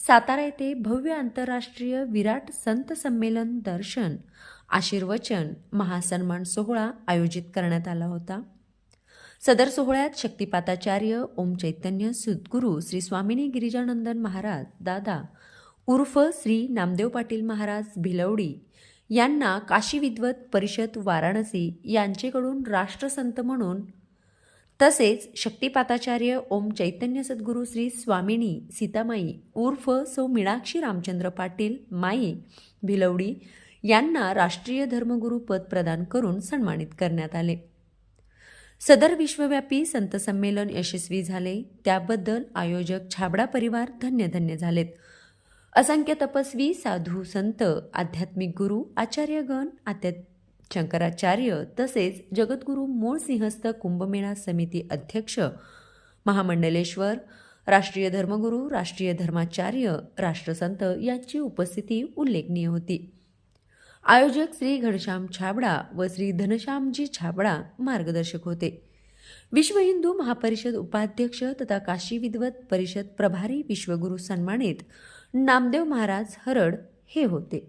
सातारा येथे भव्य आंतरराष्ट्रीय विराट संत संमेलन दर्शन आशीर्वचन महासन्मान सोहळा आयोजित करण्यात आला होता। सदर सोहळ्यात शक्तिपाताचार्य ओम चैतन्य सद्गुरू श्री स्वामिनी गिरिजानंदन महाराज दादा उर्फ श्री नामदेव पाटील महाराज भिलवडी यांना काशी विद्वत परिषद वाराणसी यांचेकडून राष्ट्रसंत म्हणून तसेच शक्तिपाताचार्य ओम चैतन्य सद्गुरू श्री स्वामिनी सीतामाई उर्फ सौ मीनाक्षी रामचंद्र पाटील माई भिलवडी यांना राष्ट्रीय धर्मगुरू पद प्रदान करून सन्मानित करण्यात आले। सदर विश्वव्यापी संत संमेलन यशस्वी झाले त्याबद्दल आयोजक छाबडा परिवार धन्य झालेत। असंख्य तपस्वी साधू संत आध्यात्मिक गुरु आचार्यगण शंकराचार्य तसेच जगद्गुरू मूळ सिंहस्थ कुंभमेळा समिती अध्यक्ष महामंडलेश्वर राष्ट्रीय धर्मगुरू राष्ट्रीय धर्माचार्य राष्ट्रसंत यांची उपस्थिती उल्लेखनीय होती। आयोजक श्री घनश्याम छाबडा व श्री धनश्यामजी छाबडा मार्गदर्शक होते। विश्व हिंदू महापरिषद उपाध्यक्ष तथा काशी विद्वत परिषद प्रभारी विश्वगुरू सन्मानित नामदेव महाराज हरड हे होते।